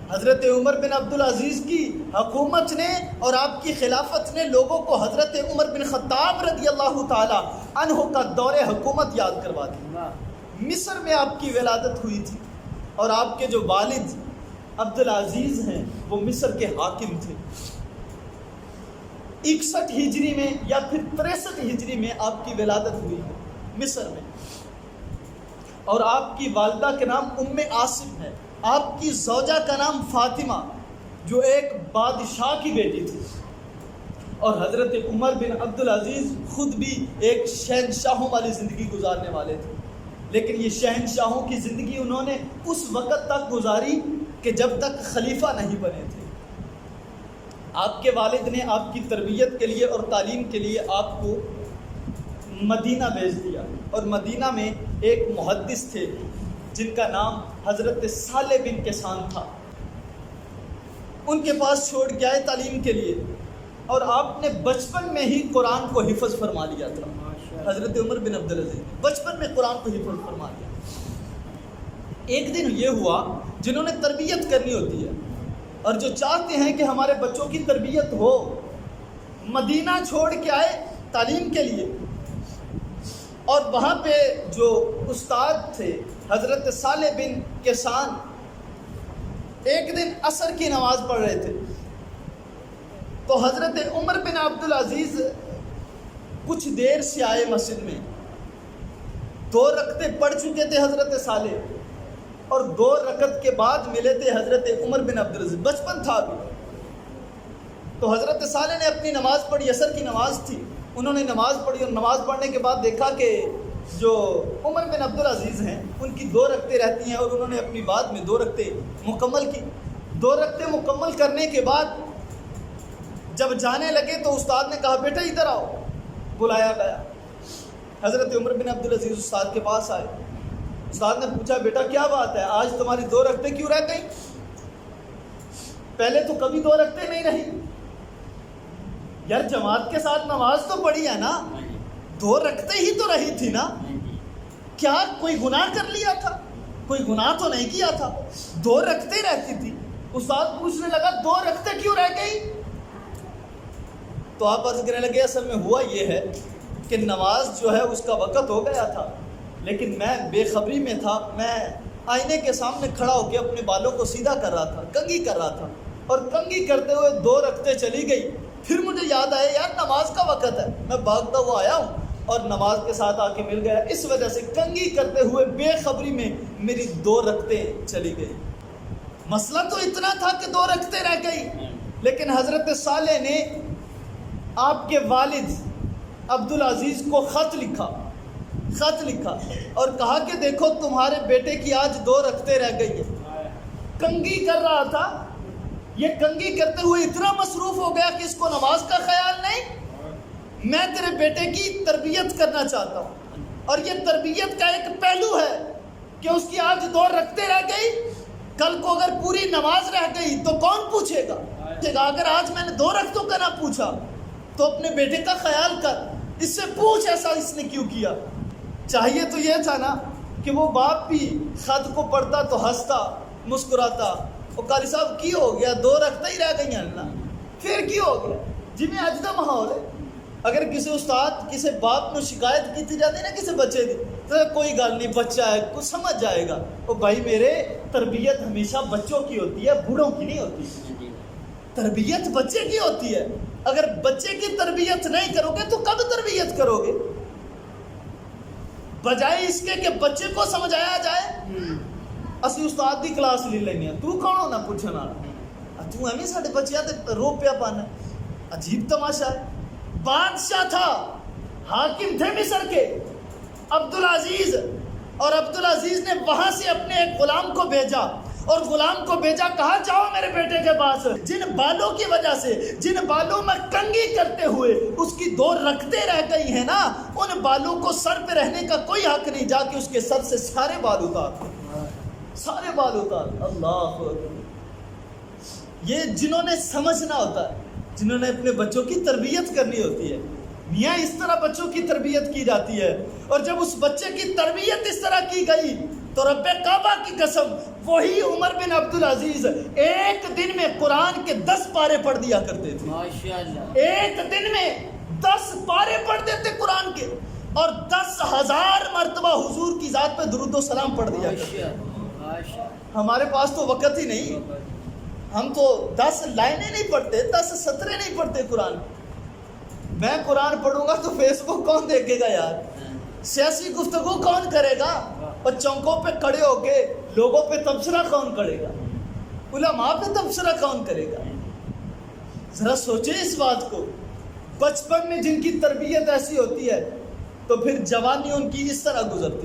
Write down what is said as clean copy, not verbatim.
حضرت عمر بن عبدالعزیز کی حکومت نے اور آپ کی خلافت نے لوگوں کو حضرت عمر بن خطاب رضی اللہ تعالی عنہ کا دور حکومت یاد کروا دی۔ مصر میں آپ کی ولادت ہوئی تھی اور آپ کے جو والد عبدالعزیز ہیں وہ مصر کے حاکم تھے۔ 61 ہجری میں یا پھر 63 ہجری میں آپ کی ولادت ہوئی ہے مصر میں، اور آپ کی والدہ کا نام ام عاصم ہے، آپ کی زوجہ کا نام فاطمہ جو ایک بادشاہ کی بیٹی تھی، اور حضرت عمر بن عبدالعزیز خود بھی ایک شہنشاہوں والی زندگی گزارنے والے تھے، لیکن یہ شہنشاہوں کی زندگی انہوں نے اس وقت تک گزاری کہ جب تک خلیفہ نہیں بنے تھے۔ آپ کے والد نے آپ کی تربیت کے لیے اور تعلیم کے لیے آپ کو مدینہ بھیج دیا، اور مدینہ میں ایک محدث تھے جن کا نام حضرت صالح بن کیسان تھا، ان کے پاس چھوڑ کے آئے تعلیم کے لیے، اور آپ نے بچپن میں ہی قرآن کو حفظ فرما لیا تھا۔ حضرت عمر بن عبدالعزیز نے بچپن میں قرآن کو حفظ فرما لیا۔ ایک دن یہ ہوا، جنہوں نے تربیت کرنی ہوتی ہے اور جو چاہتے ہیں کہ ہمارے بچوں کی تربیت ہو، مدینہ چھوڑ کے آئے تعلیم کے لیے، اور وہاں پہ جو استاد تھے حضرت صالح بن کیسان ایک دن عصر کی نماز پڑھ رہے تھے، تو حضرت عمر بن عبدالعزیز کچھ دیر سے آئے مسجد میں، 2 رکعتیں پڑھ چکے تھے حضرت صالح، اور 2 رکعت کے بعد ملے تھے حضرت عمر بن عبدالعزیز، بچپن تھا ابھی۔ تو حضرت صالح نے اپنی نماز پڑھی، عصر کی نماز تھی، انہوں نے نماز پڑھی، اور نماز پڑھنے کے بعد دیکھا کہ جو عمر بن عبدالعزیز ہیں ان کی 2 رکعتیں رہتی ہیں، اور انہوں نے اپنی بعد میں 2 رکعتیں مکمل کی۔ 2 رکعتیں مکمل کرنے کے بعد جب جانے لگے تو استاد نے کہا بیٹا ادھر آؤ، بلایا گیا۔ حضرت عمر بن عبدالعزیز استاد کے پاس آئے، استاد نے پوچھا بیٹا کیا بات ہے، آج تمہاری 2 رکعتیں کیوں رہ گئیں؟ پہلے تو کبھی 2 رکعتیں نہیں رہی، یار جماعت کے ساتھ نماز تو پڑھی ہے نا، 2 رکعتیں ہی تو رہی تھی نا، کیا کوئی گناہ کر لیا تھا؟ کوئی گناہ تو نہیں کیا تھا، 2 رکعتیں رہتی تھی۔ استاد پوچھنے لگا 2 رکعتیں کیوں رہ گئی؟ تو آپ عرض کرنے لگے اصل میں ہوا یہ ہے کہ نماز جو ہے اس کا وقت ہو گیا تھا، لیکن میں بے خبری میں تھا، میں آئینے کے سامنے کھڑا ہو کے اپنے بالوں کو سیدھا کر رہا تھا، کنگھی کر رہا تھا، اور کنگھی کرتے ہوئے 2 رکعتیں چلی گئی۔ پھر مجھے یاد آیا یار نماز کا وقت ہے، میں بھاگتا ہوا آیا ہوں اور نماز کے ساتھ آ کے مل گیا، اس وجہ سے کنگھی کرتے ہوئے بے خبری میں میری 2 رکعتیں چلی گئی۔ مسئلہ تو اتنا تھا کہ 2 رکعتیں رہ گئی، لیکن حضرت صالح نے آپ کے والد عبدالعزیز کو خط لکھا اور کہا کہ دیکھو تمہارے بیٹے کی آج 2 رکعتیں رہ گئی ہیں۔ کنگھی کر رہا تھا، یہ کنگھی کرتے ہوئے اتنا مصروف ہو گیا کہ اس کو نماز کا خیال نہیں۔ میں تیرے بیٹے کی تربیت کرنا چاہتا ہوں، اور یہ تربیت کا ایک پہلو ہے کہ اس کی آج 2 رکعتیں رہ گئی، کل کو اگر پوری نماز رہ گئی تو کون پوچھے گا؟ اگر آج میں نے 2 رکعتوں کا نہ پوچھا تو اپنے بیٹے کا خیال کر، اس سے پوچھ ایسا اس نے کیوں کیا۔ چاہیے تو یہ تھا نا کہ وہ باپ بھی خط کو پڑھتا تو ہنستا مسکراتا، وہ قاری صاحب کی ہو گیا 2 رکعتیں ہی رہ گئی ہیں نا، پھر کی ہو گیا جی میں اج دا ماحول ہے۔ اگر کسی استاد کسی باپ کو شکایت کی جاتی نا کسی بچے کی، تو کوئی گل نہیں، بچہ ہے کچھ سمجھ جائے گا۔ وہ بھائی میرے تربیت ہمیشہ بچوں کی ہوتی ہے، بوڑھوں کی نہیں ہوتی، تربیت بچے کی ہوتی ہے۔ اگر بچے کی تربیت نہیں کرو گے تو کب تربیت کرو گے؟ بجائے اس کے کہ بچے کو سمجھایا جائے، اسی استاد دی کلاس لے لینی ہے، تو کون ہونا پوچھنا، تو ایویں ساڈے بچیاں تے رو پیا پانا، عجیب تماشا ہے۔ بادشاہ تھا، حاکم تھے مصر کے عبدالعزیز، اور عبدالعزیز نے وہاں سے اپنے ایک غلام کو بھیجا، اور غلام کو بھیجا، کہا جاؤ میرے بیٹے کے پاس، جن بالوں کی وجہ سے، جن بالوں میں کنگھی کرتے ہوئے اس کی 2 رکعتیں رہ گئی ہیں نا، ان بالوں کو سر پہ رہنے کا کوئی حق نہیں، جا کے اس کے سر سے سارے بال اتار، سارے بال اتار۔ اللہ اکبر۔ یہ جنہوں نے سمجھنا ہوتا ہے، جنہوں نے اپنے بچوں کی تربیت کرنی ہوتی ہے، میاں اس طرح بچوں کی تربیت کی جاتی ہے، اور جب اس بچے کی تربیت اس طرح کی گئی تو رب کعبہ کی قسم وہی عمر بن عبدالعزیز ایک دن میں قرآن کے 10 پارے پڑھ دیا کرتے تھے. ماشاءاللہ. ایک دن میں 10 پارے پڑھ دیتے قرآن کے، اور 10,000 مرتبہ حضور کی ذات پہ درود و سلام پڑھ دیا کرتے. ہمارے پاس تو وقت ہی نہیں، ہم تو 10 لائنیں نہیں پڑھتے، 10 سطریں نہیں پڑھتے قرآن. میں قرآن پڑھوں گا تو فیس بک کون دیکھے گا یار؟ سیاسی گفتگو کون کرے گا؟ اور چوکوں پہ کھڑے ہو کے لوگوں پہ تبصرہ کون کرے گا؟ علماء پہ تبصرہ کون کرے گا؟ ذرا سوچیں اس بات کو. بچپن میں جن کی تربیت ایسی ہوتی ہے تو پھر جوانی ان کی اس طرح گزرتی ہے.